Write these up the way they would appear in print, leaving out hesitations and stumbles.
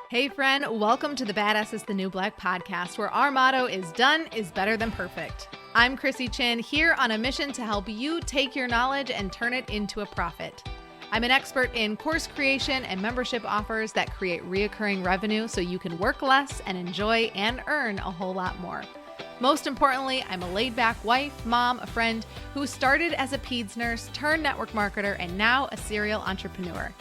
Hey friend, welcome to the Badass is the New Black podcast, where our motto is done is better than perfect. I'm Chrissy Chin, here on a mission to help you take your knowledge and turn it into a profit. I'm an expert in course creation and membership offers that create reoccurring revenue so you can work less and enjoy and earn a whole lot more. Most importantly, I'm a laid-back wife, mom, a friend who started as a peds nurse, turned network marketer, and now a serial entrepreneur.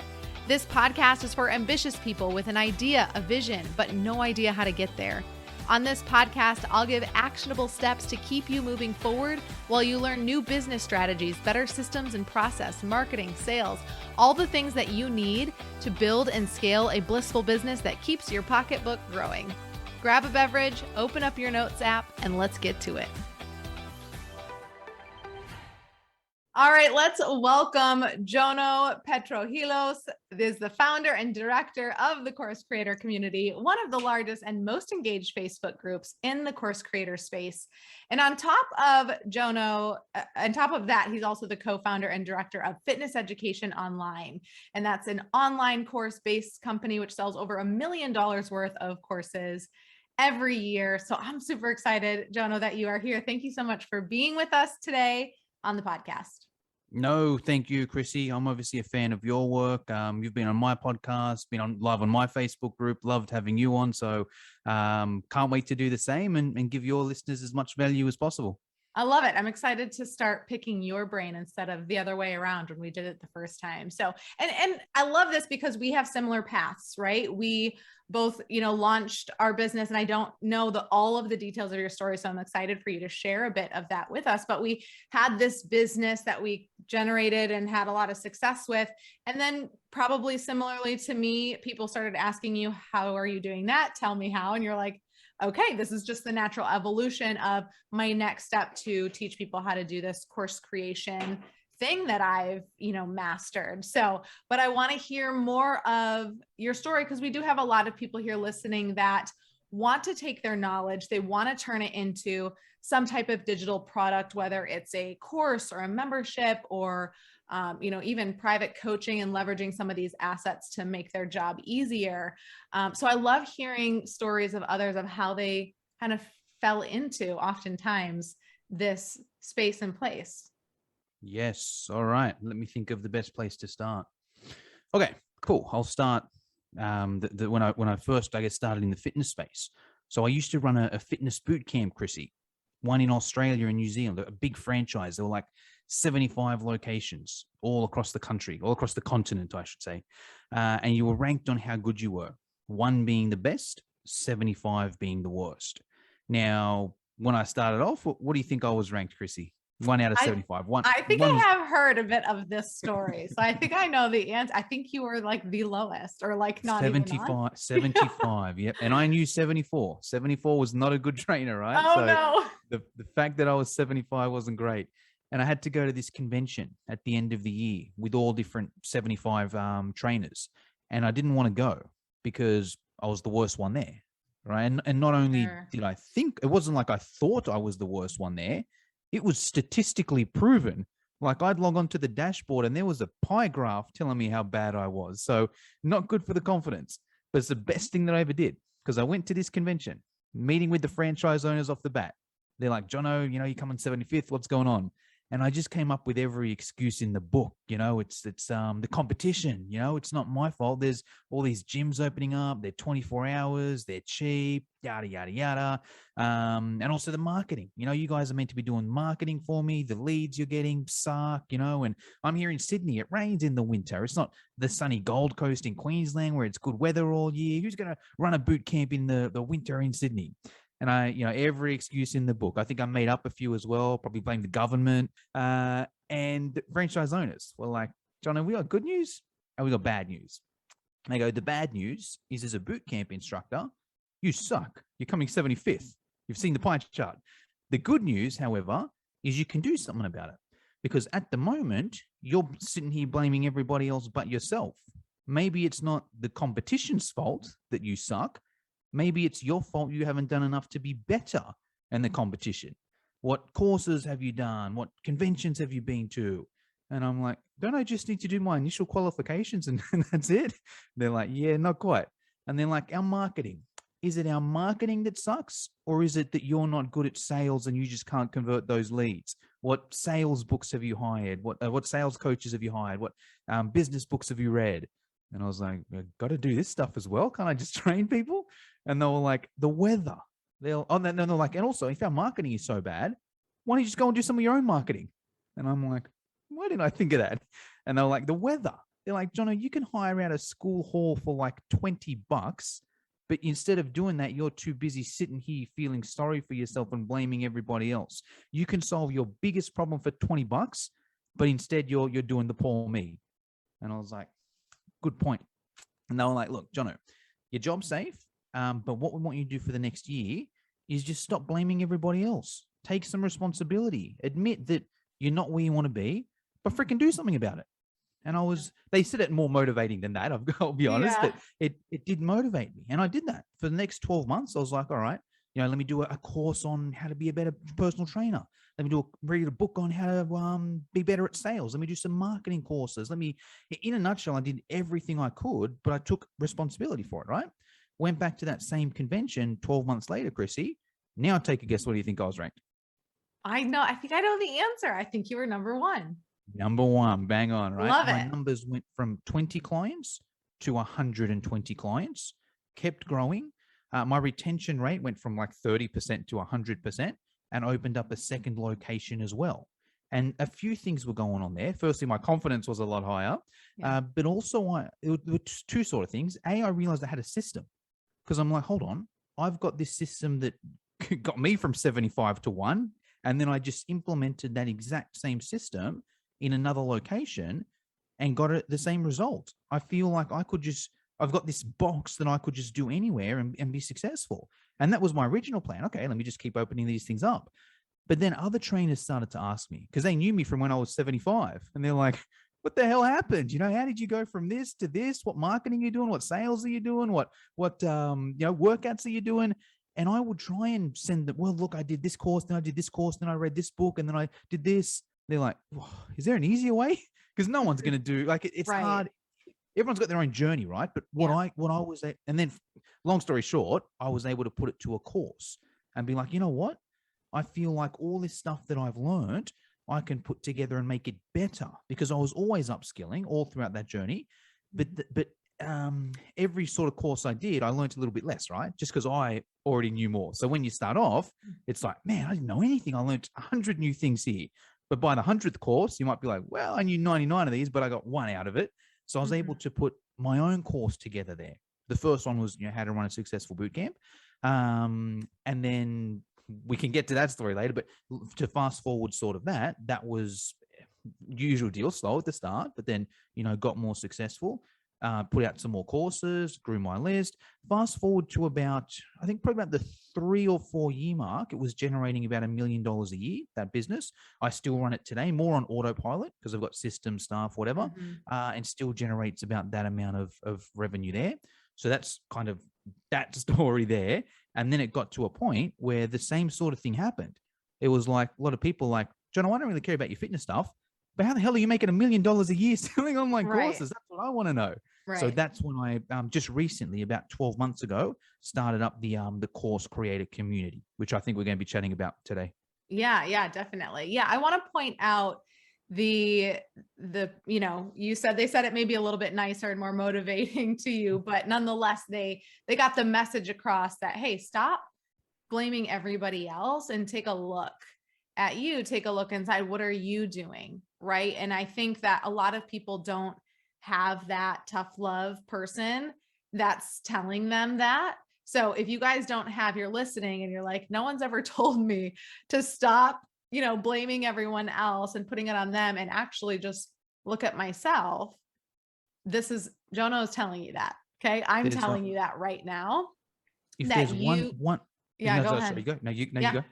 This podcast is for ambitious people with an idea, a vision, but no idea how to get there. On this podcast, I'll give actionable steps to keep you moving forward while you learn new business strategies, better systems and process, marketing, sales, all the things that you need to build and scale a blissful business that keeps your pocketbook growing. Grab a beverage, open up your notes app, and let's get to it. All right, let's welcome Jono Petrohilos. Is the founder and director of the course creator community, one of the largest and most engaged Facebook groups in the course creator space. And on top of Jono, on top of that, he's also the co-founder and director of Fitness Education Online. And that's an online course-based company which sells over $1 million worth of courses every year. So I'm super excited, Jono, that you are here. Thank you so much for being with us today on the podcast. No, thank you, Chrissy. I'm obviously a fan of your work. You've been on my podcast, been on live on my Facebook group. Loved having you on. So can't wait to do the same and give your listeners as much value as possible. I love it. I'm excited to start picking your brain instead of the other way around when we did it the first time. So, and I love this because we have similar paths, right? We both, launched our business, and I don't know all of the details of your story. So I'm excited for you to share a bit of that with us, but we had this business that we generated and had a lot of success with. And then probably similarly to me, people started asking you, how are you doing that? Tell me how. And you're like, okay, this is just the natural evolution of my next step to teach people how to do this course creation thing that I've, mastered. So, but I want to hear more of your story because we do have a lot of people here listening that want to take their knowledge, they want to turn it into some type of digital product, whether it's a course or a membership or even private coaching and leveraging some of these assets to make their job easier. So I love hearing stories of others of how they kind of fell into oftentimes this space and place. Yes. All right. Let me think of the best place to start. Okay, cool. I'll start when I first, started in the fitness space. So I used to run a fitness boot camp, Chrissy, one in Australia and New Zealand, a big franchise. There were like 75 locations all across the country, all across the continent, I should say. And you were ranked on how good you were, 1 being the best, 75 being the worst. Now, when I started off, what do you think I was ranked, Chrissy? 1 out of 75. I think I have heard a bit of this story. So I think I know the answer. I think you were like the lowest or like not 75, 75. Yep. And I knew 74. 74 was not a good trainer, right? Oh, so no. The fact that I was 75 wasn't great. And I had to go to this convention at the end of the year with all different 75 trainers. And I didn't want to go because I was the worst one there. Right. And not only did I think, it wasn't like I thought I was the worst one there. It was statistically proven. Like I'd log on to the dashboard and there was a pie graph telling me how bad I was. So not good for the confidence, but it's the best thing that I ever did because I went to this convention, meeting with the franchise owners off the bat. They're like, Jono, you come on 75th. What's going on? And I just came up with every excuse in the book. It's the competition, it's not my fault. There's all these gyms opening up. They're 24 hours. They're cheap, yada, yada, yada. And also the marketing, you guys are meant to be doing marketing for me. The leads you're getting suck, and I'm here in Sydney. It rains in the winter. It's not the sunny Gold Coast in Queensland where it's good weather all year. Who's going to run a boot camp in the winter in Sydney? And every excuse in the book. I think I made up a few as well, probably blame the government and franchise owners. Well, like, Jono, we got good news and we got bad news. And they go, the bad news is as a boot camp instructor, you suck. You're coming 75th. You've seen the pie chart. The good news, however, is you can do something about it because at the moment, you're sitting here blaming everybody else but yourself. Maybe it's not the competition's fault that you suck. Maybe it's your fault you haven't done enough to be better in the competition. What courses have you done? What conventions have you been to? And I'm like, don't I just need to do my initial qualifications and that's it? They're like, yeah, not quite. And they're like, our marketing. Is it our marketing that sucks? Or is it that you're not good at sales and you just can't convert those leads? What sales books have you hired? What sales coaches have you hired? What business books have you read? And I was like, I've got to do this stuff as well. Can't I just train people? And they were like, the weather. They're like, and also if our marketing is so bad, why don't you just go and do some of your own marketing? And I'm like, why didn't I think of that? And they're like, the weather. They're like, Jono, you can hire out a school hall for like $20, but instead of doing that, you're too busy sitting here feeling sorry for yourself and blaming everybody else. You can solve your biggest problem for $20, but instead you're doing the poor me. And I was like, good point. And they were like, look, Jono, your job's safe, but what we want you to do for the next year is just stop blaming everybody else. Take some responsibility. Admit that you're not where you want to be, but freaking do something about it. And they said it more motivating than that. I'll be honest, that it did motivate me. And I did that for the next 12 months. I was like, all right, let me do a course on how to be a better personal trainer. Let me read a book on how to be better at sales. Let me do some marketing courses. In a nutshell, I did everything I could, but I took responsibility for it, right? Went back to that same convention 12 months later, Chrissy. Now take a guess. What do you think I was ranked? I know. I think I know the answer. I think you were number one. Number one, bang on, right? Love My it. numbers went from 20 clients to 120 clients, kept growing. My retention rate went from like 30% to 100% and opened up a second location as well. And a few things were going on there. Firstly, my confidence was a lot higher, but also it was two sort of things. I realized I had a system because I'm like, hold on, I've got this system that got me from 75 to 1. And then I just implemented that exact same system in another location and got the same result. I feel like I've got this box that I could just do anywhere and be successful. And that was my original plan. Okay, let me just keep opening these things up. But then other trainers started to ask me because they knew me from when I was 75 and they're like, what the hell happened? How did you go from this to this? What marketing are you doing? What sales are you doing? What workouts are you doing? And I would try and send them, well, look, I did this course, then I did this course, then I read this book, and then I did this. They're like, oh, is there an easier way? Because no one's going to do, like, it's Right. hard. Everyone's got their own journey, right? But what I was, and then long story short, I was able to put it to a course and be like, you know what? I feel like all this stuff that I've learned, I can put together and make it better because I was always upskilling all throughout that journey. But every sort of course I did, I learned a little bit less, right? Just because I already knew more. So when you start off, it's like, man, I didn't know anything. I learned 100 new things here. But by the 100th course, you might be like, well, I knew 99 of these, but I got one out of it. So I was able to put my own course together there. The first one was, how to run a successful boot camp. And then we can get to that story later, but to fast forward sort of that was usual deal, slow at the start, but then, got more successful. Put out some more courses, grew my list. Fast forward to about, I think probably about the 3 or 4 year mark, it was generating about $1 million a year, that business. I still run it today, more on autopilot because I've got system, staff, whatever, and still generates about that amount of revenue there. So that's kind of that story there. And then it got to a point where the same sort of thing happened. It was like a lot of people like, Jono, I don't really care about your fitness stuff, but how the hell are you making $1 million a year selling online courses? That's what I want to know. Right. So that's when I just recently, about 12 months ago, started up the course creator community, which I think we're going to be chatting about today. Yeah, definitely. Yeah, I want to point out you said they said it may be a little bit nicer and more motivating to you, but nonetheless, they got the message across that, hey, stop blaming everybody else and take a look at you, take a look inside. What are you doing? Right. And I think that a lot of people don't have that tough love person that's telling them that. So if you guys don't have, you're listening and you're like, no one's ever told me to stop, blaming everyone else and putting it on them and actually just look at myself. Jono is telling you that. Okay. I'm telling you that right now. If there's one, yeah, go ahead. Sorry, go. No, you go.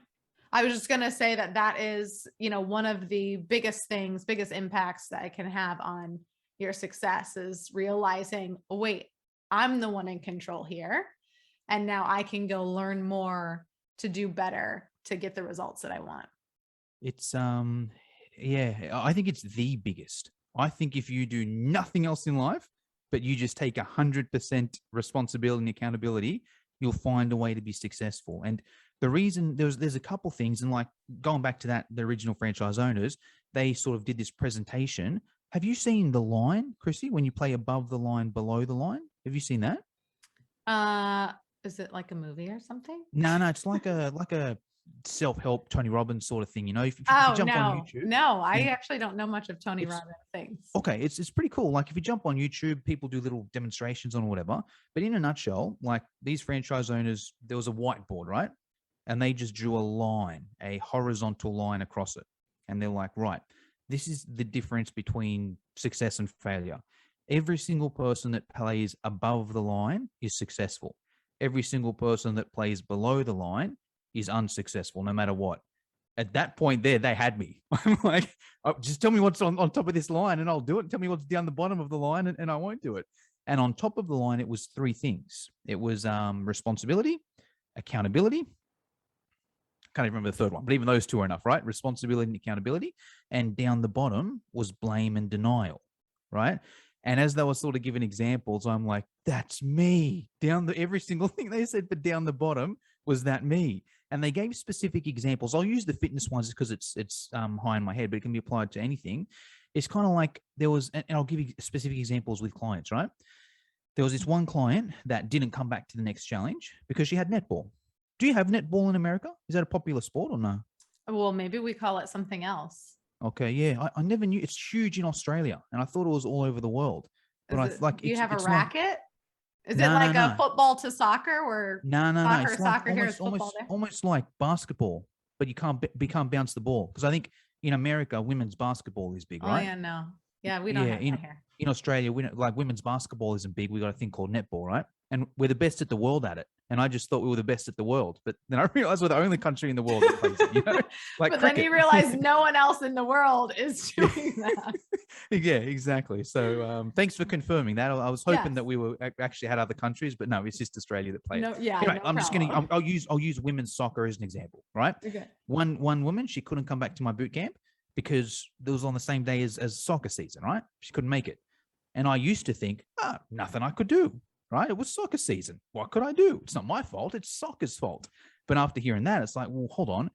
I was just going to say that is, one of the biggest impacts that it can have on your success is realizing, wait, I'm the one in control here. And now I can go learn more to do better, to get the results that I want. It's, I think it's the biggest. I think if you do nothing else in life, but you just take 100% responsibility and accountability, you'll find a way to be successful. And the reason there's a couple things, and like going back to that, the original franchise owners, they sort of did this presentation. Have you seen the line, Chrissy, when you play above the line, below the line? Have you seen that? Is it like a movie or something? No, it's like a self-help Tony Robbins sort of thing. If you Oh, jump on no, YouTube, no, I and actually don't know much of Tony it's Robbins things. okay, it's pretty cool. Like if you jump on YouTube, people do little demonstrations on whatever. But in a nutshell, like these franchise owners, there was a whiteboard, right? And they just drew a line, a horizontal line across it. And they're like, right, this is the difference between success and failure. Every single person that plays above the line is successful. Every single person that plays below the line is unsuccessful, no matter what. At that point there, they had me. I'm like, oh, just tell me what's on top of this line and I'll do it. Tell me what's down the bottom of the line and I won't do it. And on top of the line, it was three things. It was responsibility, accountability. Can't even remember the third one, but even those two are enough, right? Responsibility and accountability. And down the bottom was blame and denial, right? And as they were sort of giving examples, I'm like, that's me. Every single thing they said, but down the bottom was that me. And they gave specific examples. I'll use the fitness ones because it's high in my head, but it can be applied to anything. It's kind of like there was, and I'll give you specific examples with clients, right? There was this one client that didn't come back to the next challenge because she had netball. Do you have netball in America? Is that a popular sport or no? Well, maybe we call it something else. Okay, yeah, I never knew. It's huge in Australia, and I thought it was all over the world. But Do you have a it's like racket? Is it no, no, like a no, football to soccer where no. It's like soccer here is football there? almost like basketball, but you can't bounce the ball because I think in America women's basketball is big, Oh right? yeah, no. Yeah, we don't Yeah, have that here. in Australia, like women's basketball isn't big. We got a thing called netball, right? And we're the best at the world at it. And I just thought we were the best at the world, but then I realized we're the only country in the world that plays it. Like but cricket. then you realize no one else in the world is doing that. Yeah, exactly. So thanks for confirming that. I was hoping Yes. that we were actually had other countries, but no, it's just Australia that plays. No, yeah, Anyway, no I'm just gonna problem. I'll use women's soccer as an example, right? Okay. One woman, she couldn't come back to my boot camp because it was on the same day as soccer season, right? She couldn't make it. And I used to think, nothing I could do, right? It was soccer season. What could I do? It's not my fault. It's soccer's fault. But after hearing that, it's like, well, hold on.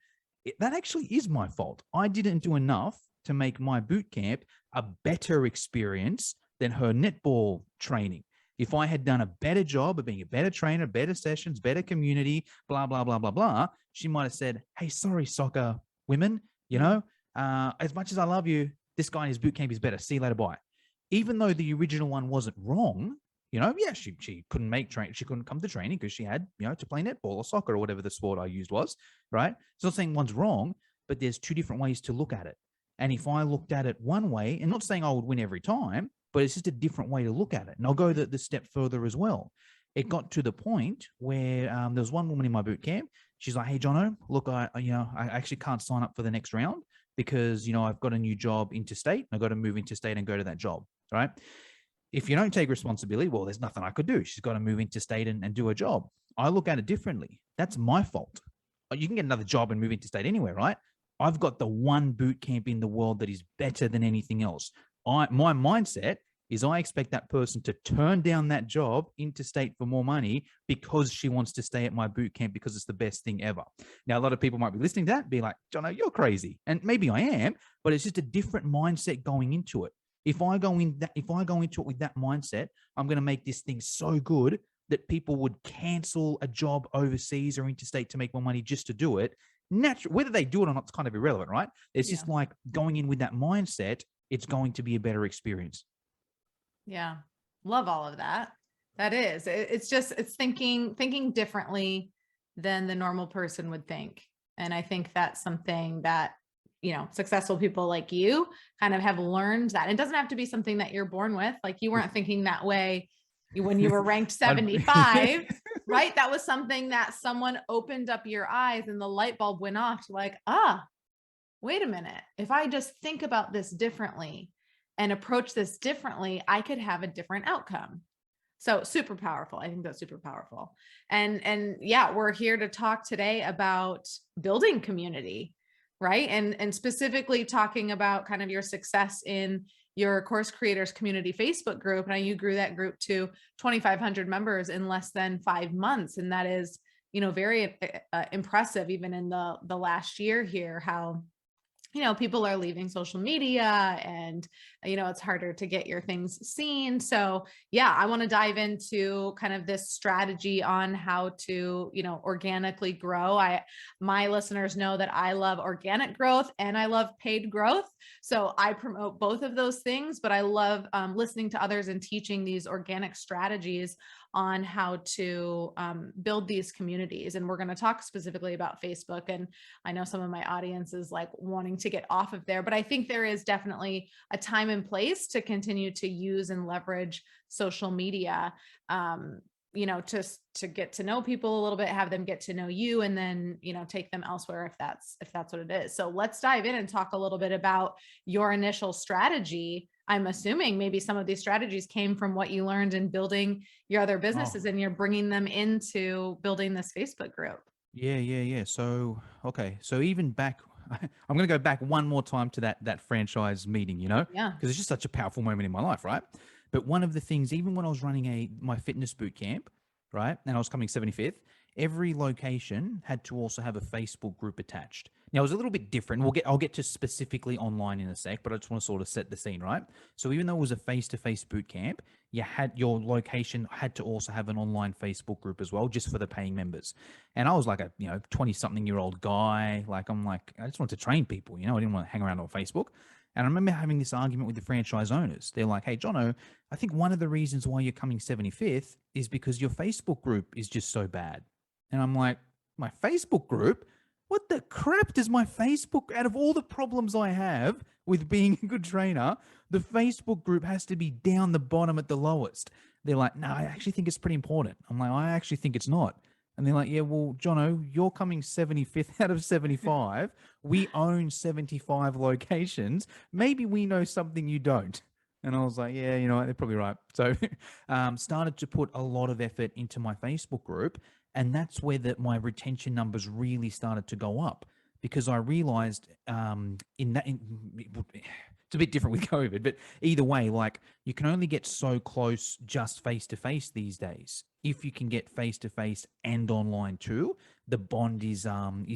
That actually is my fault. I didn't do enough to make my boot camp a better experience than her netball training. If I had done a better job of being a better trainer, better sessions, better community, blah, blah, blah, blah, blah, she might have said, hey, sorry, soccer women, as much as I love you, this guy in his boot camp is better. See you later, bye. Even though the original one wasn't wrong, she couldn't she couldn't come to training because she had, to play netball or soccer or whatever the sport I used was, right? It's not saying one's wrong, but there's two different ways to look at it. And if I looked at it one way, and not saying I would win every time, but it's just a different way to look at it. And I'll go the step further as well. It got to the point where there was one woman in my boot camp. She's like, hey, Jono, look, I actually can't sign up for the next round because, I've got a new job interstate. I've got to move interstate and go to that job, right? If you don't take responsibility, well, there's nothing I could do. She's got to move interstate and do a job. I look at it differently. That's my fault. You can get another job and move interstate anywhere, right? I've got the one boot camp in the world that is better than anything else. My mindset is I expect that person to turn down that job interstate for more money because she wants to stay at my boot camp because it's the best thing ever. Now, a lot of people might be listening to that and be like, Jono, you're crazy. And maybe I am, but it's just a different mindset going into it. If I go into it with that mindset, I'm going to make this thing so good that people would cancel a job overseas or interstate to make more money just to do it. Natural, whether they do it or not, it's kind of irrelevant, right? It's just like going in with that mindset, it's going to be a better experience. Yeah. Love all of that. That is, it's thinking differently than the normal person would think. And I think that's something that, successful people like you kind of have learned that. It doesn't have to be something that you're born with. Like you weren't thinking that way when you were ranked 75, right? That was something that someone opened up your eyes and the light bulb went off like, wait a minute. If I just think about this differently and approach this differently, I could have a different outcome. So super powerful. I think that's super powerful. And yeah, we're here to talk today about building community, right? And specifically talking about kind of your success in your course creators community Facebook group. And you grew that group to 2,500 members in less than 5 months. And that is, very impressive, even in the last year here, how people are leaving social media, and it's harder to get your things seen. So yeah, I want to dive into kind of this strategy on how to organically grow. My listeners know that I love organic growth and I love paid growth, so I promote both of those things. But I love listening to others and teaching these organic strategies on how to build these communities. And we're going to talk specifically about Facebook. And I know some of my audience is like wanting to get off of there, but I think there is definitely a time and place to continue to use and leverage social media, to get to know people a little bit, have them get to know you, and then, take them elsewhere if that's what it is. So let's dive in and talk a little bit about your initial strategy. I'm assuming maybe some of these strategies came from what you learned in building your other businesses, and you're bringing them into building this Facebook group. Yeah. So, okay. So even back, I'm going to go back one more time to that franchise meeting, Yeah. because it's just such a powerful moment in my life, right? But one of the things, even when I was running my fitness boot camp, right, and I was coming 75th, every location had to also have a Facebook group attached. Now it was a little bit different. I'll get to specifically online in a sec, but I just want to sort of set the scene, right? So even though it was a face-to-face boot camp, your location had to also have an online Facebook group as well, just for the paying members. And I was like a 20-something-year-old guy. Like I just wanted to train people. I didn't want to hang around on Facebook. And I remember having this argument with the franchise owners. They're like, "Hey, Jono, I think one of the reasons why you're coming 75th is because your Facebook group is just so bad." And I'm like, "My Facebook group? What the crap does my Facebook, out of all the problems I have with being a good trainer, the Facebook group has to be down the bottom at the lowest?" They're like, "No, I actually think it's pretty important." I'm like, "I actually think it's not." And they're like, "Yeah, well, Jono, you're coming 75th out of 75. We own 75 locations. Maybe we know something you don't." And I was like, "Yeah, they're probably right." So started to put a lot of effort into my Facebook group. And that's where my retention numbers really started to go up, because I realized it's a bit different with COVID, but either way, like, you can only get so close just face to face these days. If you can get face to face and online too, the bond is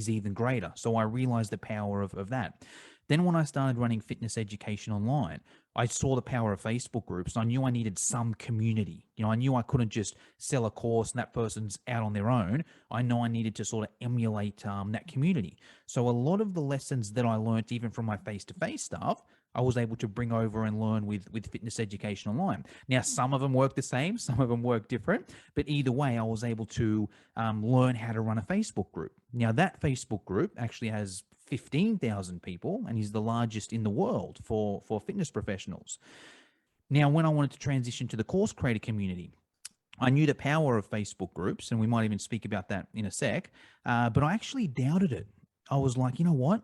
even greater. So I realized the power of that. Then when I started running fitness education online, I saw the power of Facebook groups. I knew I needed some community. I knew I couldn't just sell a course and that person's out on their own. I know I needed to sort of emulate that community. So a lot of the lessons that I learned, even from my face-to-face stuff, I was able to bring over and learn with fitness education online. Now, some of them work the same, some of them work different, but either way, I was able to learn how to run a Facebook group. Now, that Facebook group actually has 15,000 people and is the largest in the world for fitness professionals. Now, when I wanted to transition to the course creator community, I knew the power of Facebook groups, and we might even speak about that in a sec, but I actually doubted it. I was like, you know what?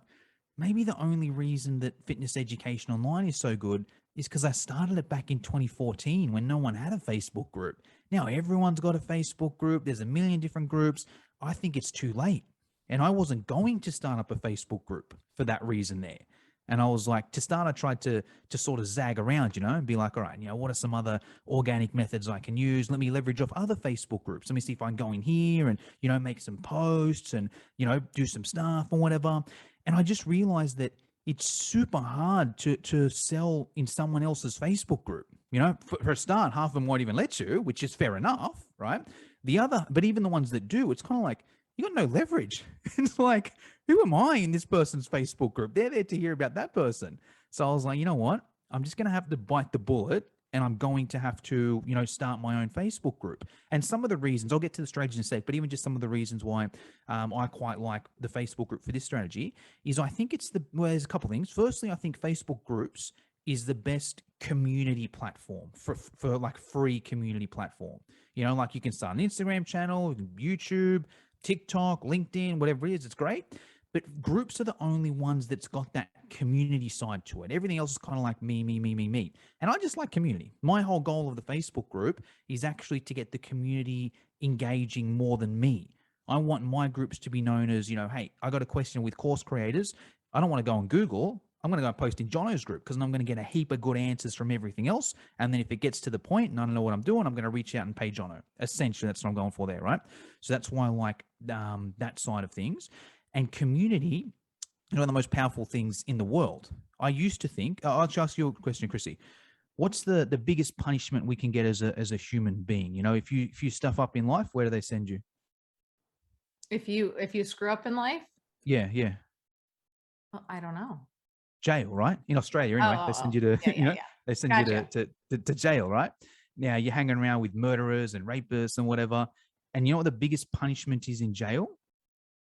Maybe the only reason that fitness education online is so good is because I started it back in 2014 when no one had a Facebook group. Now everyone's got a Facebook group. There's a million different groups. I think it's too late. And I wasn't going to start up a Facebook group for that reason there. And I was like, to start, I tried to sort of zag around, and be like, all right, what are some other organic methods I can use? Let me leverage off other Facebook groups. Let me see if I can go in here and, make some posts and, do some stuff or whatever. And I just realized that it's super hard to sell in someone else's Facebook group. For a start, half of them won't even let you, which is fair enough, right? But even the ones that do, it's kind of like, you got no leverage. It's like, who am I in this person's Facebook group? They're there to hear about that person. So I was like, you know what? I'm just going to have to bite the bullet, and I'm going to have to, start my own Facebook group. And some of the reasons, I'll get to the strategy in a sec, but even just some of the reasons why I quite like the Facebook group for this strategy is I think there's a couple of things. Firstly, I think Facebook groups is the best community platform for like free community platform. Like you can start an Instagram channel, YouTube, TikTok, LinkedIn, whatever it is, it's great. But groups are the only ones that's got that community side to it. Everything else is kind of like me. And I just like community. My whole goal of the Facebook group is actually to get the community engaging more than me. I want my groups to be known as, hey, I got a question with course creators. I don't want to go on Google. I'm going to go post in Jono's group because I'm going to get a heap of good answers from everything else. And then if it gets to the point and I don't know what I'm doing, I'm going to reach out and pay Jono. Essentially, that's what I'm going for there, right? So that's why I like that side of things. And community, one of the most powerful things in the world. I used to think, I'll ask you a question, Chrissy. What's the biggest punishment we can get as a human being? If you stuff up in life, where do they send you? If you screw up in life, Yeah. well, I don't know. Jail, right? In Australia, Oh, anyway, they send you to, yeah. they send you Gotcha. to jail, right? Now you're hanging around with murderers and rapists and whatever. And you know what the biggest punishment is in jail?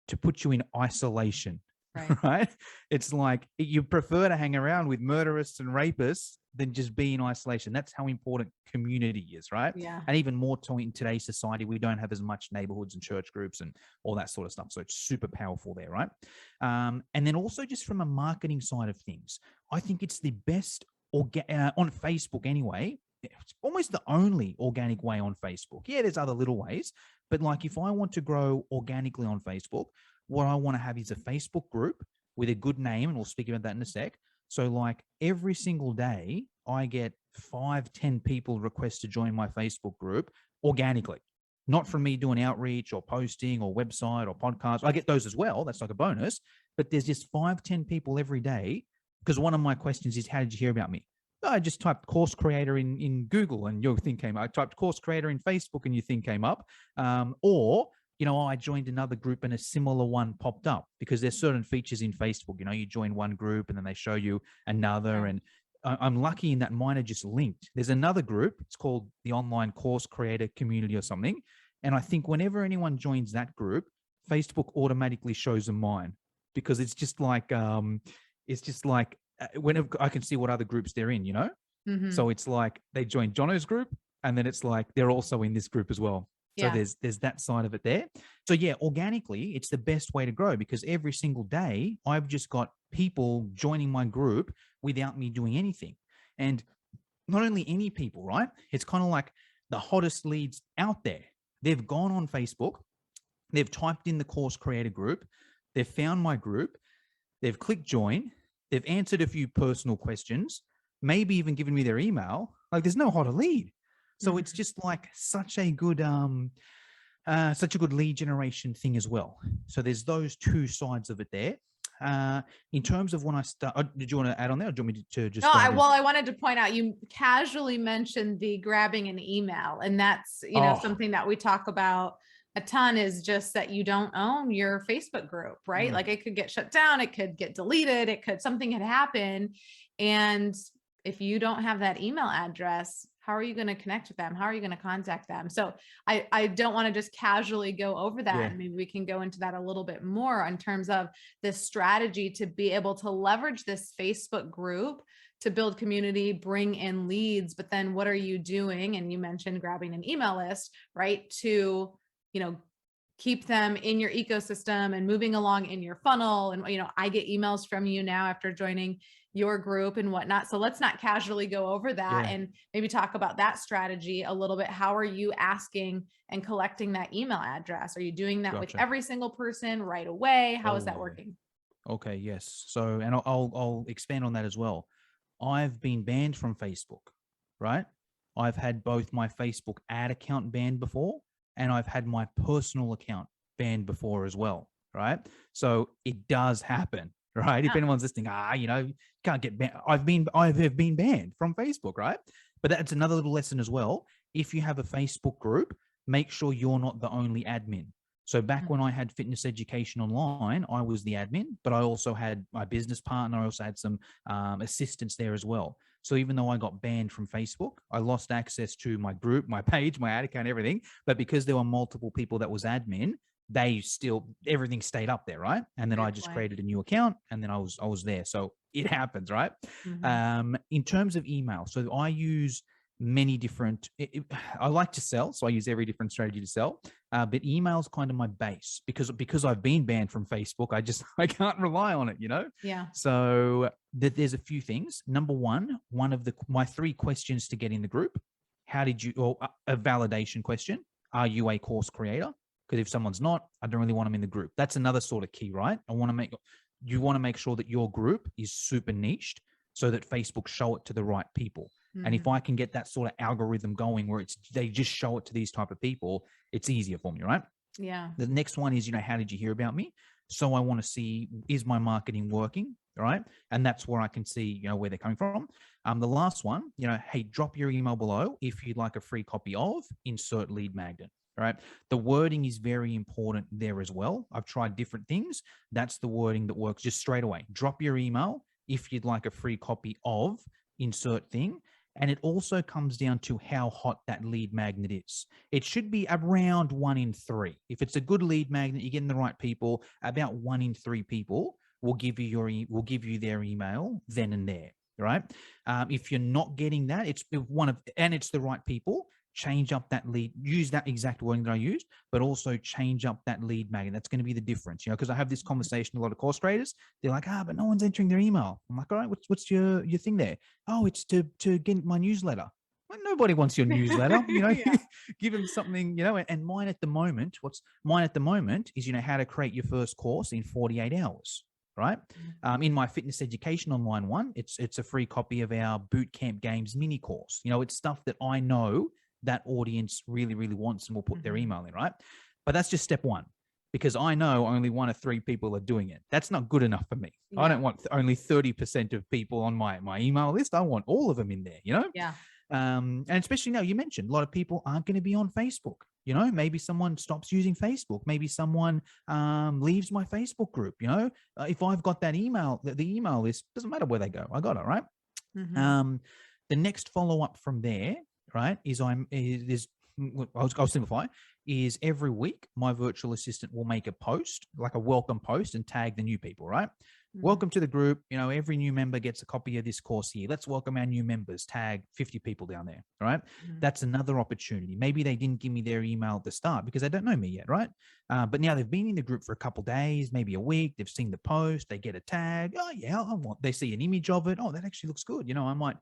To put you in isolation, Right. right? It's like you prefer to hang around with murderers and rapists than just be in isolation. That's how important community is, right? Yeah. And even more to in today's society, we don't have as much neighborhoods and church groups and all that sort of stuff. So it's super powerful there, right? And then also just from a marketing side of things, I think it's the best on Facebook anyway. It's almost the only organic way on Facebook. Yeah, there's other little ways, but like if I want to grow organically on Facebook, what I want to have is a Facebook group with a good name, and we'll speak about that in a sec. So like every single day, I get 5-10 people request to join my Facebook group organically, not from me doing outreach or posting or website or podcast. I get those as well. That's like a bonus, but there's just 5-10 people every day. Because one of my questions is, how did you hear about me? I just typed course creator in Google and your thing came up. I typed course creator in Facebook and your thing came up. Or I joined another group and a similar one popped up, because there's certain features in Facebook. You join one group and then they show you another. Yeah. And I'm lucky in that mine are just linked. There's another group. It's called the Online Course Creator Community or something. And I think whenever anyone joins that group, Facebook automatically shows them mine, because it's just like whenever I can see what other groups they're in, Mm-hmm. So it's like they join Jono's group, and then it's like they're also in this group as well. So Yeah. there's that side of it there. So yeah, organically, it's the best way to grow, because every single day I've just got people joining my group without me doing anything. And not only any people, right? It's kind of like the hottest leads out there. They've gone on Facebook, they've typed in the course creator group, they've found my group, they've clicked join, they've answered a few personal questions, maybe even given me their email. Like there's no hotter lead. So it's just like such a good lead generation thing as well. So there's those two sides of it there. In terms of when I start, did you want to add on there, or do you want me to just? No, I wanted to point out, you casually mentioned the grabbing an email, and that's something that we talk about a ton, is just that you don't own your Facebook group, right? Like it could get shut down, it could get deleted, something could happen. And if you don't have that email address, how are you going to connect with them? How are you going to contact them? So I don't want to just casually go over that. Yeah. And maybe we can go into that a little bit more in terms of this strategy to be able to leverage this Facebook group to build community, bring in leads. But then what are you doing? And you mentioned grabbing an email list, right? To, keep them in your ecosystem and moving along in your funnel. And, I get emails from you now after joining your group and whatnot. So let's not casually go over that and maybe talk about that strategy a little bit. How are you asking and collecting that email address? Are you doing that with every single person right away? How is that working? Okay. Yes. So, and I'll expand on that as well. I've been banned from Facebook, right? I've had both my Facebook ad account banned before, and I've had my personal account banned before as well, right? So it does happen, right? If anyone's listening, can't get banned. I have been banned from Facebook, right? But that's another little lesson as well. If you have a Facebook group, make sure you're not the only admin. So back when I had Fitness Education Online, I was the admin, but I also had my business partner. I also had some assistants there as well. So even though I got banned from Facebook, I lost access to my group, my page, my ad account, everything. But because there were multiple people that was admin, everything stayed up there, right? And then I just created a new account, and then I was there. So it happens, right? In terms of email, so I use many different, I like to sell, so I use every different strategy to sell, but email is kind of my base, because I've been banned from Facebook. I can't rely on it, Yeah. So there's a few things. Number one of my 3 questions to get in the group: a validation question, are you a course creator? Because if someone's not, I don't really want them in the group. That's another sort of key, right? I want to make you want to make sure that your group is super niched so that Facebook show it to the right people. And if I can get that sort of algorithm going where they just show it to these type of people, it's easier for me, right? Yeah. The next one is, how did you hear about me? So I want to see, is my marketing working? Right. And that's where I can see, where they're coming from. The last one, hey, drop your email below if you'd like a free copy of insert lead magnet. All right. The wording is very important there as well. I've tried different things. That's the wording that works just straight away. Drop your email if you'd like a free copy of insert thing. And it also comes down to how hot that lead magnet is. It should be around 1 in 3. If it's a good lead magnet, you're getting the right people, about 1 in 3 people will give you their email then and there, right? If you're not getting that, it's the right people, change up that lead, use that exact wording that I used, but also change up that lead magnet. That's going to be the difference, because I have this conversation with a lot of course creators. They're like, but no one's entering their email. I'm like, all right, what's your thing there? Oh, it's to get my newsletter. Well, nobody wants your newsletter, give them something, and mine at the moment is, how to create your first course in 48 hours. Right. In my fitness education online one, it's a free copy of our boot camp games mini course. It's stuff that I know that audience really, really wants and will put their email in. Right. But that's just step one, because I know only 1 or 3 people are doing it. That's not good enough for me. Yeah. I don't want only 30% of people on my email list. I want all of them in there, Yeah. And especially now, you mentioned a lot of people aren't going to be on Facebook. Maybe someone stops using Facebook. Maybe someone leaves my Facebook group. If I've got that email, the email list, doesn't matter where they go. I got it, right? The next follow up from there, right, I'll simplify, is every week my virtual assistant will make a post, like a welcome post, and tag the new people, right? Welcome to the group. Every new member gets a copy of this course here. Let's welcome our new members. Tag 50 people down there, right? That's another opportunity. Maybe they didn't give me their email at the start because they don't know me yet, right? But now they've been in the group for a couple of days, maybe a week. They've seen the post. They get a tag. Oh, yeah, they see an image of it. Oh, that actually looks good. I might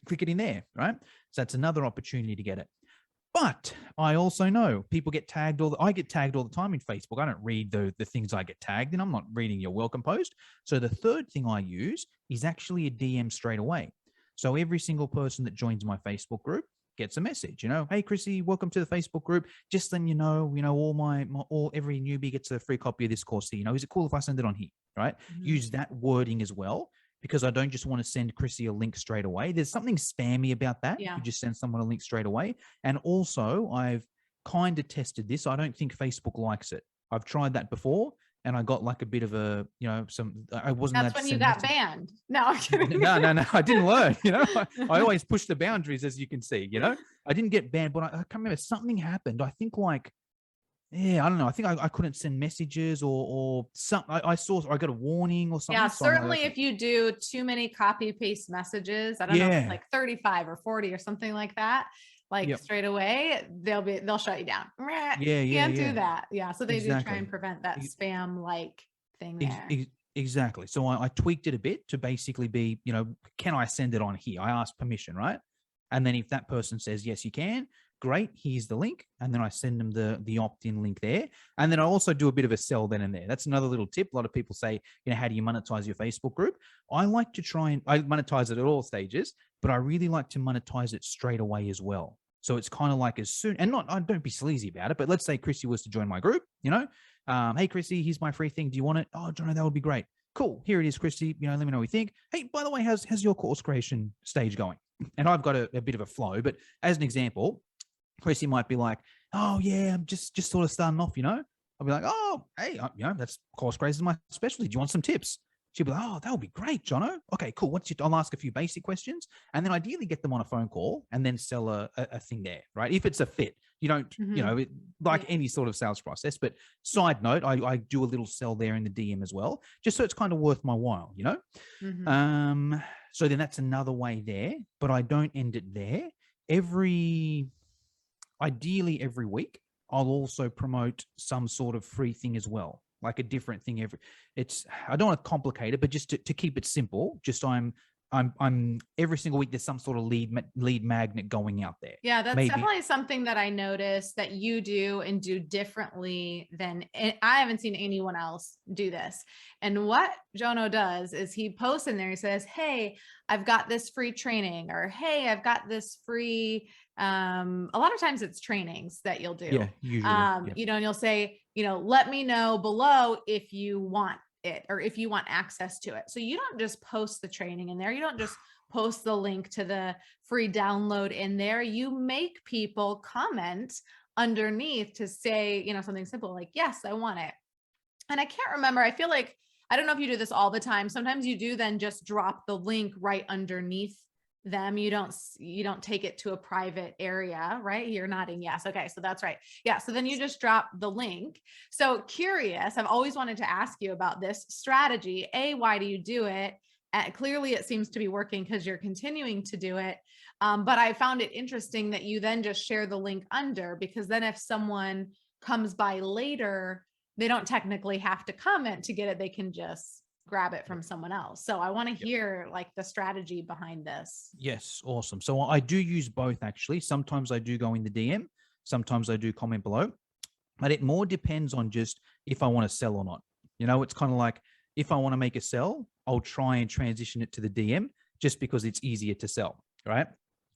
click it in there, right? So that's another opportunity to get it. But I also know people get tagged I get tagged all the time in Facebook. I don't read the things I get tagged in. I'm not reading your welcome post. So the third thing I use is actually a DM straight away. So every single person that joins my Facebook group gets a message, hey, Chrissy, welcome to the Facebook group. Just letting you know, every newbie gets a free copy of this course here. Is it cool if I send it on here, right? Use that wording as well, because I don't just want to send Chrissy a link straight away. There's something spammy about that. Yeah. You just send someone a link straight away. And also, I've kind of tested this. I don't think Facebook likes it. I've tried that before, and I got like a bit of a, I wasn't. That's when you got banned. No, I'm kidding. No. I didn't learn. I always push the boundaries, as you can see. I didn't get banned, but I can't remember. Something happened. I think I don't know. I think I couldn't send messages or something. I got a warning or something. Yeah, certainly if you do too many copy paste messages, I don't know, like 35 or 40 or something like that, straight away, they'll shut you down. You can't do that. Yeah. So they do try and prevent that spam thing there. Exactly. So I tweaked it a bit to basically be, can I send it on here? I asked permission, right? And then if that person says, yes, you can, great, here's the link. And then I send them the opt-in link there. And then I also do a bit of a sell then and there. That's another little tip. A lot of people say, how do you monetize your Facebook group? I like to I monetize it at all stages, but I really like to monetize it straight away as well. So it's kind of like as soon, and don't be sleazy about it, but let's say Chrissy was to join my group, hey, Chrissy, here's my free thing. Do you want it? Oh, Jono, that would be great. Cool. Here it is, Chrissy. Let me know what you think. Hey, by the way, how's your course creation stage going? And I've got a bit of a flow, but as an example, Chrissy might be like, oh yeah, I'm just sort of starting off, I'll be like, oh, hey, that's course creation is my specialty. Do you want some tips? She'll be like, oh, that would be great, Jono. Okay, cool. I'll ask a few basic questions and then ideally get them on a phone call and then sell a thing there, right? If it's a fit, you don't, any sort of sales process. But side note, I do a little sell there in the DM as well, just so it's kind of worth my while, So then that's another way there, but I don't end it there. Ideally every week, I'll also promote some sort of free thing as well, like a different thing I don't want to complicate it, but just to keep it simple, I'm I'm every single week there's some sort of lead magnet going out there. Yeah, that's Maybe. definitely something that I noticed that you do and do differently than I haven't seen anyone else do this. And what Jono does is he posts in there, he says, hey, I've got this free training, or hey, I've got this free, a lot of times it's trainings that you'll do. Yeah, usually. Yeah. You know, and you'll say, you know, let me know below if you want it or if you want access to it. So you don't just post the training in there. You don't just post the link to the free download in there. You make people comment underneath to say, you know, something simple like, yes, I want it. And I can't remember. I feel like, I don't know if you do this all the time. Sometimes you do then just drop the link right underneath them. You don't take it to a private area, right? You're nodding yes. Okay, so that's right. Yeah, so then you just drop the link. So curious, I've always wanted to ask you about this strategy. Why do you do it? Clearly it seems to be working because you're continuing to do it. But I found it interesting that you then just share the link under, because then if someone comes by later, they don't technically have to comment to get it. They can just grab it from someone else. So I want to hear like the strategy behind this. Yes, awesome. So I do use both actually. Sometimes I do go in the DM, sometimes I do comment below, but it more depends on just if I want to sell or not. You know, it's kind of like if I want to make a sell, I'll try and transition it to the DM just because it's easier to sell, right?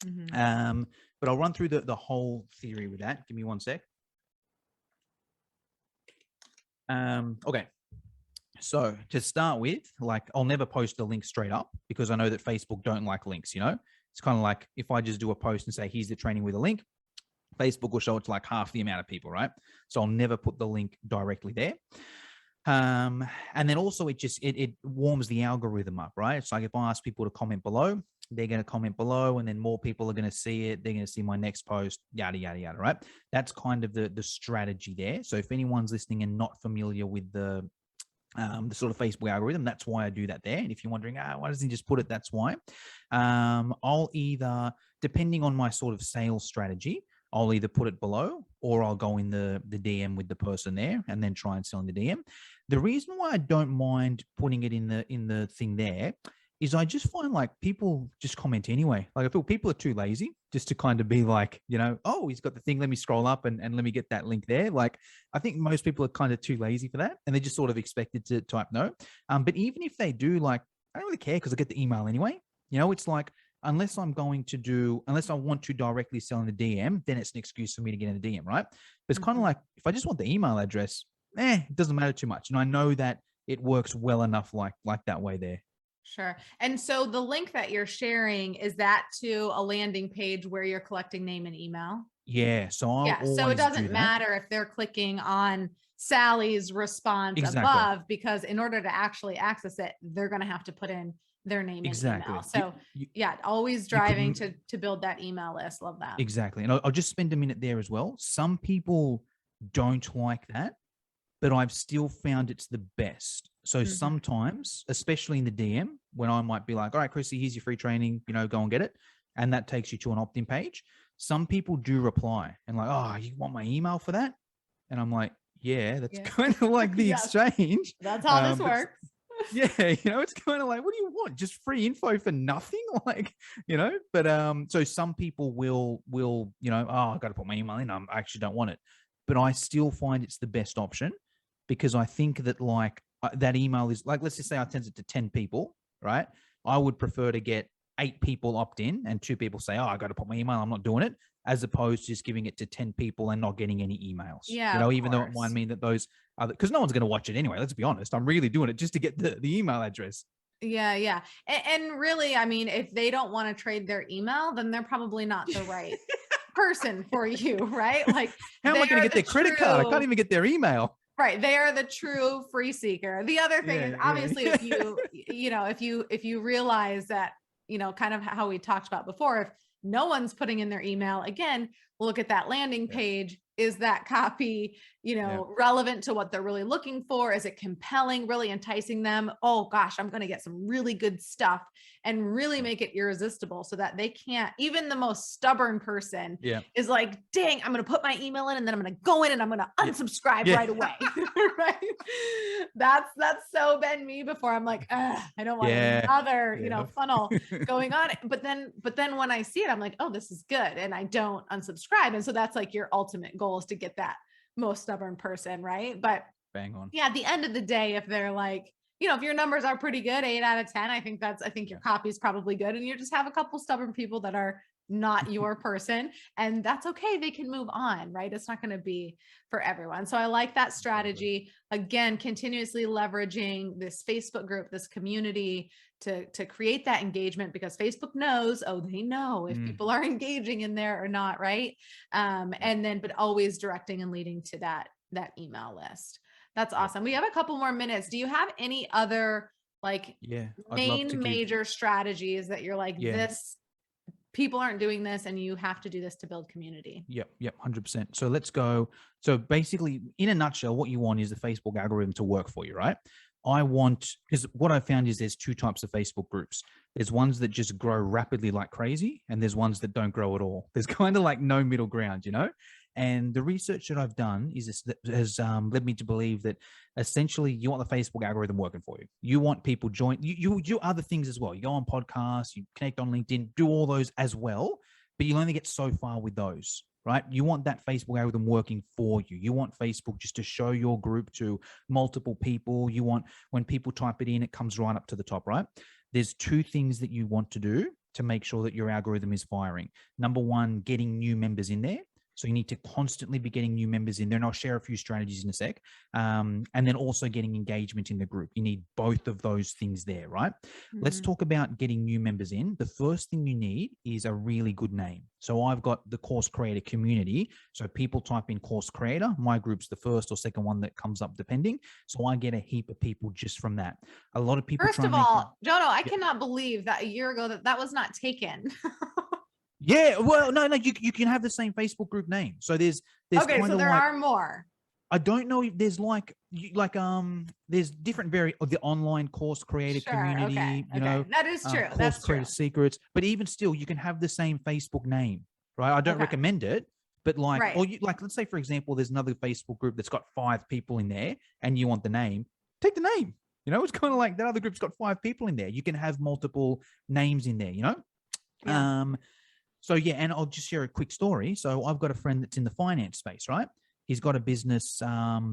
Mm-hmm. But I'll run through the whole theory with that. Give me one sec. Okay. So to start with, like I'll never post a link straight up because I know that Facebook don't like links, you know? It's kind of like if I just do a post and say, here's the training with a link, Facebook will show it to like half the amount of people, right? So I'll never put the link directly there. And then also it warms the algorithm up, right? It's like if I ask people to comment below, they're going to comment below and then more people are going to see it. They're going to see my next post, yada, yada, yada, right? That's kind of the strategy there. So if anyone's listening and not familiar with the sort of Facebook algorithm, that's why I do that there. And if you're wondering, why doesn't he just put it? That's why. I'll either, depending on my sort of sales strategy, I'll either put it below or I'll go in the DM with the person there and then try and sell in the DM. The reason why I don't mind putting it in the thing there is I just find like people just comment anyway. Like I feel people are too lazy just to kind of be like, you know, oh, he's got the thing. Let me scroll up and let me get that link there. Like I think most people are kind of too lazy for that. And they just sort of expected to type no. But even if they do, like, I don't really care because I get the email anyway. You know, it's like, unless I want to directly sell in the DM, then it's an excuse for me to get in the DM, right? But it's kind of like, if I just want the email address, it doesn't matter too much. And I know that it works well enough like that way there. Sure. And so the link that you're sharing, is that to a landing page where you're collecting name and email? Yeah. So I'll always So it doesn't do that. matter if they're clicking on Sally's response above, because in order to actually access it, they're going to have to put in their name and email. So always driving to build that email list. Love that. Exactly. And I'll just spend a minute there as well. Some people don't like that, but I've still found it's the best. So sometimes, especially in the DM, when I might be like, all right, Chrissy, here's your free training, you know, go and get it. And that takes you to an opt-in page. Some people do reply and like, oh, you want my email for that? And I'm like, yeah, that's kind of like the exchange. That's how this works. Yeah, you know, it's kind of like, what do you want? Just free info for nothing? Like, you know, but so some people will, you know, oh, I got to put my email in. I actually don't want it. But I still find it's the best option because I think that like that email is like, let's just say I send it to 10 people, right? I would prefer to get 8 people opt in and 2 people say, oh, I got to put my email, I'm not doing it, as opposed to just giving it to 10 people and not getting any emails. Yeah. You know, even though it might mean that those other, because no one's going to watch it anyway. Let's be honest. I'm really doing it just to get the email address. Yeah. Yeah. And really, I mean, if they don't want to trade their email, then they're probably not the right person for you, right? Like, how am I going to get their credit card? I can't even get their email. Right. They are the true free seeker. The other thing is obviously if you, you know, if you realize that, you know, kind of how we talked about before, if no one's putting in their email, again, we'll look at that landing page. Is that copy, you know, relevant to what they're really looking for? Is it compelling, really enticing them? Oh gosh, I'm going to get some really good stuff and really make it irresistible so that they can't, even the most stubborn person is like, dang, I'm going to put my email in and then I'm going to go in and I'm going to unsubscribe right away. Right. That's so been me before. I'm like, I don't want another, funnel going on. But then when I see it, I'm like, oh, this is good. And I don't unsubscribe. And so that's like your ultimate goal, is to get that most stubborn person. Right. But bang on. Yeah. At the end of the day, if they're like, if your numbers are pretty good, 8 out of 10, I think your copy is probably good. And you just have a couple stubborn people that are not your person, and that's okay. They can move on, right? It's not going to be for everyone. So I like that strategy. Again, continuously leveraging this Facebook group, this community to create that engagement, because Facebook knows, they know if people are engaging in there or not, right? And then, but always directing and leading to that email list. That's awesome. We have a couple more minutes. Do you have any other main major strategies that you're like, this, people aren't doing this and you have to do this to build community? Yep. 100%. So let's go. So basically, in a nutshell, what you want is the Facebook algorithm to work for you, right? Because what I found is there's two types of Facebook groups. There's ones that just grow rapidly like crazy, and there's ones that don't grow at all. There's kind of like no middle ground, And the research that I've done has led me to believe that essentially you want the Facebook algorithm working for you. You want people join. You do other things as well. You go on podcasts, you connect on LinkedIn, do all those as well, but you'll only get so far with those, right? You want that Facebook algorithm working for you. You want Facebook just to show your group to multiple people. You want, when people type it in, it comes right up to the top, right? There's two things that you want to do to make sure that your algorithm is firing. Number one, getting new members in there. So you need to constantly be getting new members in there, and I'll share a few strategies in a sec. And then also getting engagement in the group. You need both of those things there, right? Let's talk about getting new members in. The first thing you need is a really good name. So I've got the course creator community. So people type in course creator. My group's the first or second one that comes up depending. So I get a heap of people just from that. A lot of people. First of all, Jono, I cannot believe that a year ago that was not taken. Yeah, well, no, you can have the same Facebook group name. So there's okay, so there are more. I don't know if there's there's different of the online course creator community, that is true. Course creator secrets, but even still, you can have the same Facebook name, right? I don't recommend it, but let's say for example, there's another Facebook group that's got 5 people in there, and you want the name, take the name. It's kind of like that other group's got 5 people in there. You can have multiple names in there, Yeah. So and I'll just share a quick story. So I've got a friend that's in the finance space, right? He's got a business,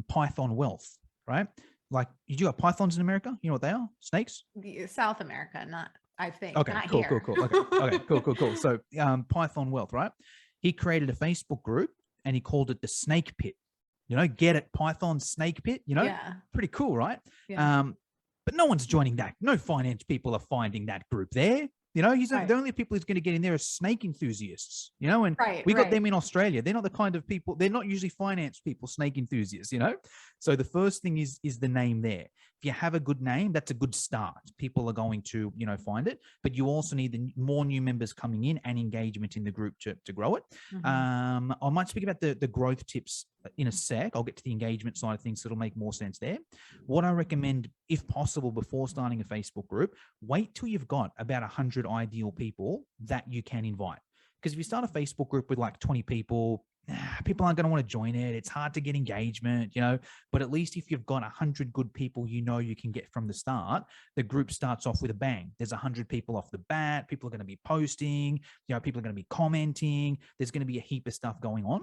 Python Wealth, right? Like, you got pythons in America? You know what they are? Snakes? South America, I think. Okay, not cool. here. Okay, cool. So Python Wealth, right? He created a Facebook group and he called it the Snake Pit. Get it? Python Snake Pit, Yeah. Pretty cool, right? Yeah. But no one's joining that. No finance people are finding that group there. He's the only people he's going to get in there are snake enthusiasts, and we got them in Australia. They're not the kind of people, they're not usually finance people, snake enthusiasts, So the first thing is the name there. If you have a good name, that's a good start. People are going to, find it, but you also need more new members coming in and engagement in the group to grow it. I might speak about the growth tips in a sec. I'll get to the engagement side of things, so it'll make more sense there. What I recommend, if possible, before starting a Facebook group, wait till you've got about 100 ideal people that you can invite. Because if you start a Facebook group with like 20 people, people aren't going to want to join it. It's hard to get engagement, but at least if you've got 100 good people, you can get from the start, the group starts off with a bang. There's 100 people off the bat. People are going to be posting, people are going to be commenting. There's going to be a heap of stuff going on.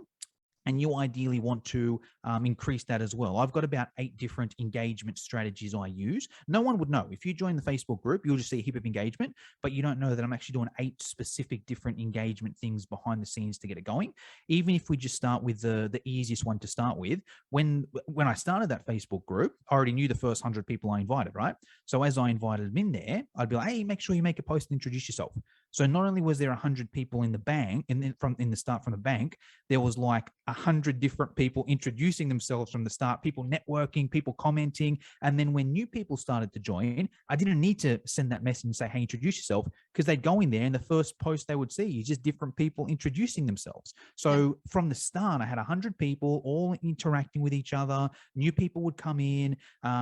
And you ideally want to increase that as well. I've got about 8 different engagement strategies I use. No one would know. If you join the Facebook group, you'll just see a heap of engagement, but you don't know that I'm actually doing 8 specific different engagement things behind the scenes to get it going. Even if we just start with the easiest one to start with, when I started that Facebook group, I already knew the first 100 people I invited, right? So as I invited them in there, I'd be like, hey, make sure you make a post and introduce yourself. So not only was there 100 people in the bank, and then from the bank, there was like 100 different people introducing themselves from the start, people networking, people commenting. And then when new people started to join, I didn't need to send that message and say, hey, introduce yourself, because they'd go in there and the first post they would see is just different people introducing themselves. So from the start, I had 100 people all interacting with each other. New people would come in,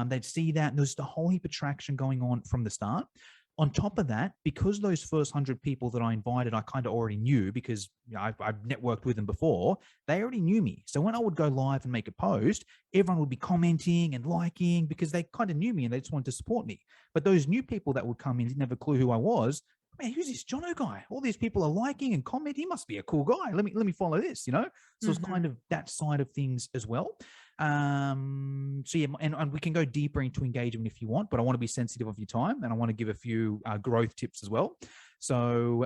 they'd see that, and there's a whole heap of traction going on from the start. On top of that, because those first 100 people that I invited, I kind of already knew because I've networked with them before, they already knew me. So when I would go live and make a post, everyone would be commenting and liking because they kind of knew me and they just wanted to support me. But those new people that would come in didn't have a clue who I was. Man, who's this Jono guy? All these people are liking and commenting. He must be a cool guy. Let me follow this, you know? So it's kind of that side of things as well. So yeah, and we can go deeper into engagement if you want, but I want to be sensitive of your time and I want to give a few growth tips as well. So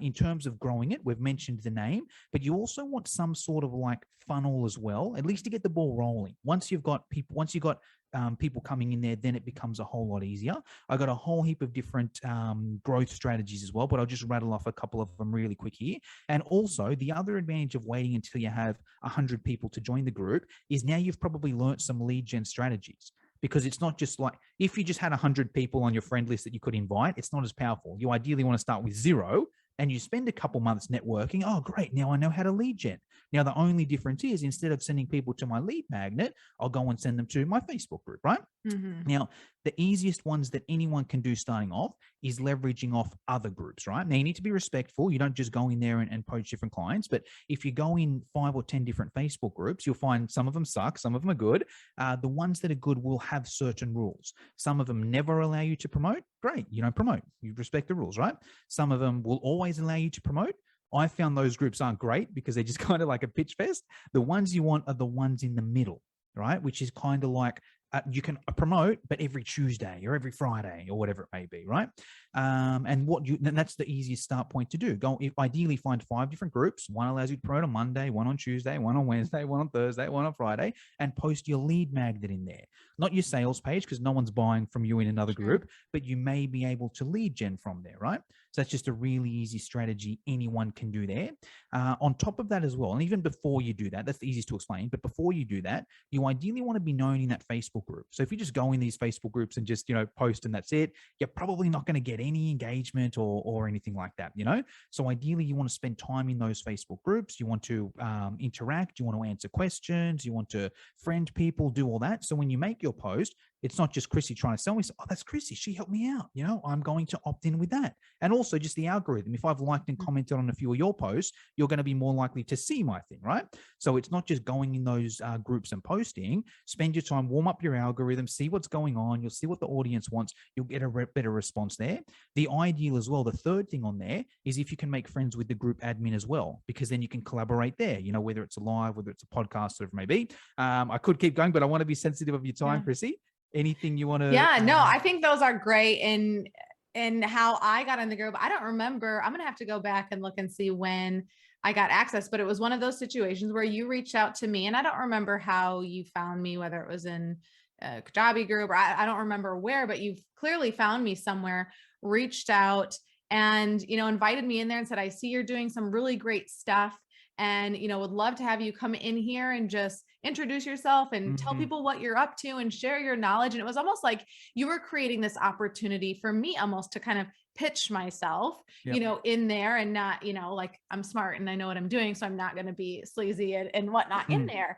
in terms of growing it, we've mentioned the name, but you also want some sort of like funnel as well, at least to get the ball rolling. Once you've got people coming in there, then it becomes a whole lot easier. I got a whole heap of different growth strategies as well, but I'll just rattle off a couple of them really quick here. And also the other advantage of waiting until you have 100 people to join the group is now you've probably learnt some lead gen strategies. Because it's not just like, if you just had 100 people on your friend list that you could invite, it's not as powerful. You ideally want to start with 0 and you spend a couple months networking. Oh, great. Now I know how to lead gen. Now, the only difference is instead of sending people to my lead magnet, I'll go and send them to my Facebook group, right? Now, the easiest ones that anyone can do starting off is leveraging off other groups, right? Now, you need to be respectful. You don't just go in there and poach different clients. But if you go in 5 or 10 different Facebook groups, you'll find some of them suck, some of them are good. The ones that are good will have certain rules. Some of them never allow you to promote. Great. You don't promote. You respect the rules, right? Some of them will always allow you to promote. I found those groups aren't great because they're just kind of like a pitch fest. The ones you want are the ones in the middle, right? Which is kind of like you can promote, but every Tuesday or every Friday or whatever it may be, right? And that's the easiest start point to do. Ideally find 5 different groups. One allows you to promote on Monday, one on Tuesday, one on Wednesday, one on Thursday, one on Friday, and post your lead magnet in there. Not your sales page because no one's buying from you in another group, but you may be able to lead gen from there, right? So that's just a really easy strategy anyone can do there. On top of that as well, and even before you do that, that's the easiest to explain, but before you do that, you ideally want to be known in that Facebook group. So if you just go in these Facebook groups and just, post and that's it, you're probably not going to get any engagement or anything like that, So ideally you want to spend time in those Facebook groups. You want to interact, you want to answer questions, you want to friend people, do all that. So when you make your post, it's not just Chrissy trying to sell me. Oh, that's Chrissy. She helped me out. I'm going to opt in with that. And also just the algorithm. If I've liked and commented on a few of your posts, you're going to be more likely to see my thing, right? So it's not just going in those groups and posting. Spend your time, warm up your algorithm, see what's going on. You'll see what the audience wants. You'll get a better response there. The ideal as well, the third thing on there is if you can make friends with the group admin as well, because then you can collaborate there, whether it's a live, whether it's a podcast, whatever it may be. I could keep going, but I want to be sensitive of your time, Chrissy. Anything you want to? Yeah, no, I think those are great. And how I got in the group, I don't remember. I'm going to have to go back and look and see when I got access, but it was one of those situations where you reached out to me and I don't remember how you found me, whether it was in a Kajabi group or I don't remember where, but you've clearly found me somewhere, reached out and, invited me in there and said, I see you're doing some really great stuff and, would love to have you come in here and just introduce yourself and tell people what you're up to and share your knowledge. And it was almost like you were creating this opportunity for me almost to kind of pitch myself, in there and not, like I'm smart and I know what I'm doing. So I'm not going to be sleazy and whatnot in there.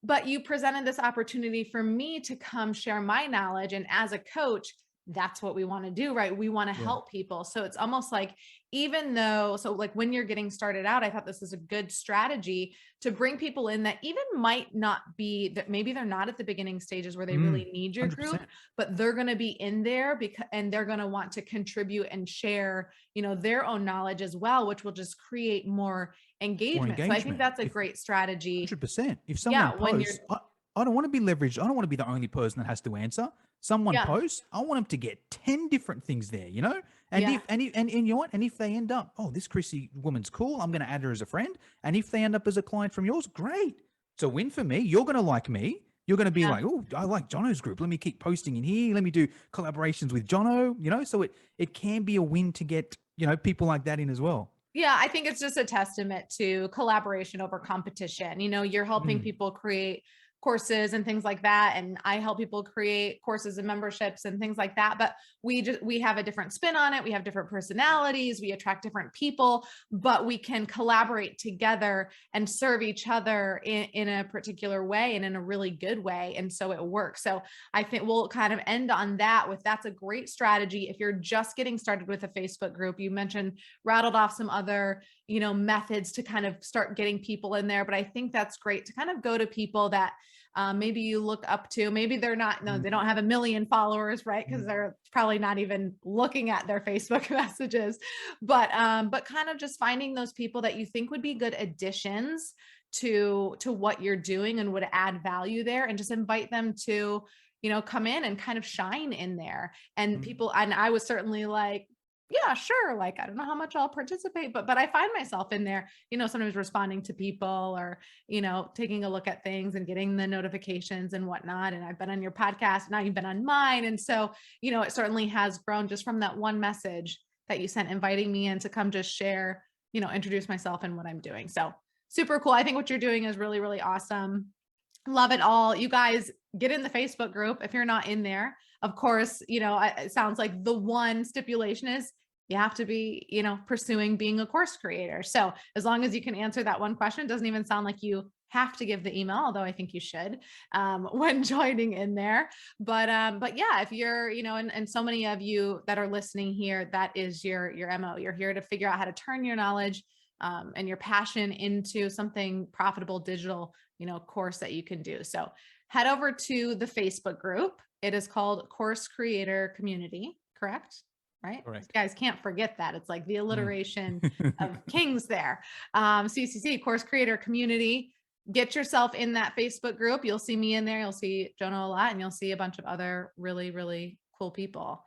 But you presented this opportunity for me to come share my knowledge. And as a coach, that's what we want to do, right? We want to help people. So it's almost like, even though, so like when you're getting started out, I thought this is a good strategy to bring people in that even might not be that maybe they're not at the beginning stages where they really need your 100%. Group, but they're going to be in there and they're going to want to contribute and share, their own knowledge as well, which will just create more engagement. So I think that's a great strategy. 100%. If someone posts, I don't want to be leveraged. I don't want to be the only person that has to answer. Someone posts, I want them to get 10 different things there, And if you know what? And if they end up, oh, this Chrissy woman's cool, I'm going to add her as a friend. And if they end up as a client from yours, great. It's a win for me. You're going to like me. You're going to be like, oh, I like Jono's group. Let me keep posting in here. Let me do collaborations with Jono, so it can be a win to get, people like that in as well. Yeah, I think it's just a testament to collaboration over competition. You're helping people create courses and things like that. And I help people create courses and memberships and things like that. But we have a different spin on it. We have different personalities. We attract different people, but we can collaborate together and serve each other in a particular way and in a really good way. And so it works. So I think we'll kind of end on that with, that's a great strategy. If you're just getting started with a Facebook group, you mentioned, rattled off some other, methods to kind of start getting people in there. But I think that's great to kind of go to people that maybe you look up to. Maybe they're not, no, they don't have 1 million followers, right? Because they're probably not even looking at their Facebook messages, but kind of just finding those people that you think would be good additions to what you're doing and would add value there, and just invite them to, come in and kind of shine in there. And people, and I was certainly like, yeah, sure. Like, I don't know how much I'll participate, but I find myself in there, sometimes responding to people, or, taking a look at things and getting the notifications and whatnot. And I've been on your podcast, now you've been on mine. And so, it certainly has grown just from that one message that you sent, inviting me in to come just share, introduce myself and what I'm doing. So super cool. I think what you're doing is really, really awesome. Love it all. You guys get in the Facebook group if you're not in there. Of course, it sounds like the one stipulation is you have to be, pursuing being a course creator. So as long as you can answer that one question, it doesn't even sound like you have to give the email, although I think you should when joining in there. But yeah, if you're, and so many of you that are listening here, that is your MO. You're here to figure out how to turn your knowledge and your passion into something profitable, digital, course that you can do. So head over to the Facebook group. It is called Course Creator Community, correct? Right? Correct. You guys can't forget that. It's like the alliteration of kings there. CCC, Course Creator Community. Get yourself in that Facebook group. You'll see me in there. You'll see Jono a lot, and you'll see a bunch of other really, really cool people.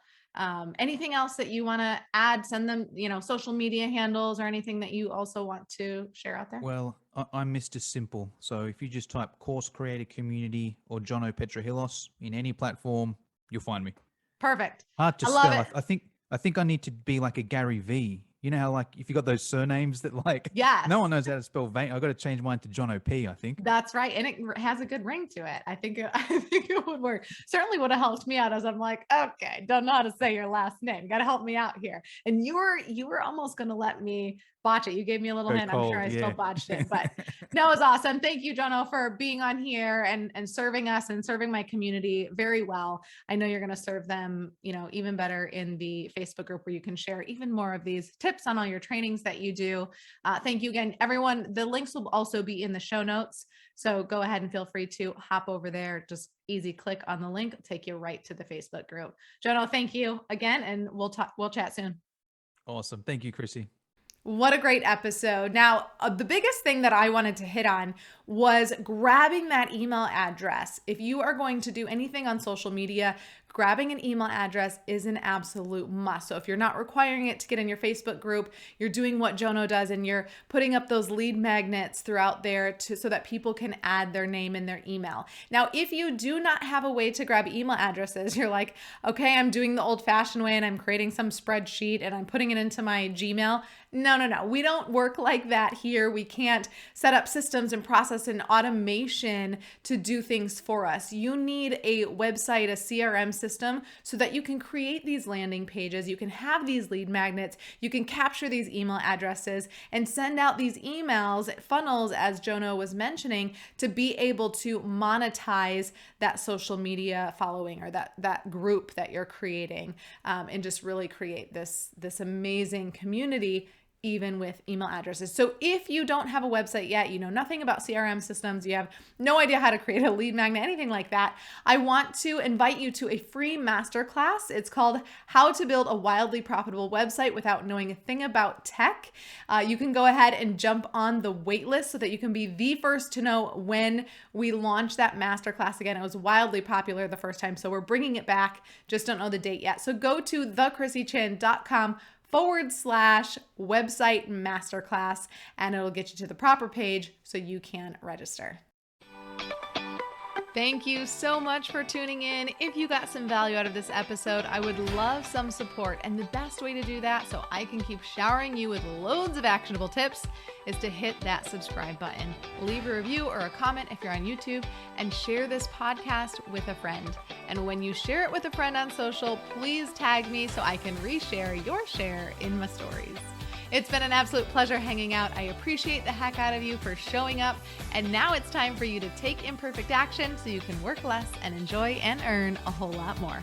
Anything else that you want to add? Send them, social media handles or anything that you also want to share out there? Well, I'm Mr. Simple. So if you just type Course Creator Community or Jono Petrohilos in any platform, you'll find me. Perfect. Hard to I love spell. it. I think I need to be like a Gary V. You know how, like, if you got those surnames that, like, Yes. no one knows how to spell vein. I got to change mine to Jono P, I think. That's right. And it has a good ring to it. I think it would work. Certainly would have helped me out, as I'm like, okay, don't know how to say your last name. Got to help me out here. And you were almost going to let me botch it. You gave me a little hint. I'm sure I still botched it, but no, it was awesome. Thank you, Jono, for being on here and serving us and serving my community very well. I know you're going to serve them, even better in the Facebook group, where you can share even more of these tips on all your trainings that you do. Thank you again, everyone. The links will also be in the show notes. So go ahead and feel free to hop over there. Just easy click on the link, take you right to the Facebook group. Jono, thank you again. And we'll chat soon. Awesome. Thank you, Chrissy. What a great episode. Now, the biggest thing that I wanted to hit on was grabbing that email address. If you are going to do anything on social media, grabbing an email address is an absolute must. So if you're not requiring it to get in your Facebook group, you're doing what Jono does and you're putting up those lead magnets throughout there so that people can add their name and their email. Now, if you do not have a way to grab email addresses, you're like, okay, I'm doing the old fashioned way and I'm creating some spreadsheet and I'm putting it into my Gmail. No. We don't work like that here. We can't set up systems and process and automation to do things for us. You need a website, a CRM system, so that you can create these landing pages. You can have these lead magnets. You can capture these email addresses and send out these emails, funnels, as Jono was mentioning, to be able to monetize that social media following or that group that you're creating, and just really create this amazing community, even with email addresses. So if you don't have a website yet, you know nothing about CRM systems, you have no idea how to create a lead magnet, anything like that, I want to invite you to a free masterclass. It's called How to Build a Wildly Profitable Website Without Knowing a Thing About Tech. You can go ahead and jump on the waitlist so that you can be the first to know when we launch that masterclass again. It was wildly popular the first time, so we're bringing it back. Just don't know the date yet. So go to thechrissichin.com/website masterclass, and it'll get you to the proper page so you can register. Thank you so much for tuning in. If you got some value out of this episode, I would love some support. And the best way to do that, so I can keep showering you with loads of actionable tips, is to hit that subscribe button. Leave a review or a comment if you're on YouTube, and share this podcast with a friend. And when you share it with a friend on social, please tag me so I can reshare your share in my stories. It's been an absolute pleasure hanging out. I appreciate the heck out of you for showing up. And now it's time for you to take imperfect action so you can work less and enjoy and earn a whole lot more.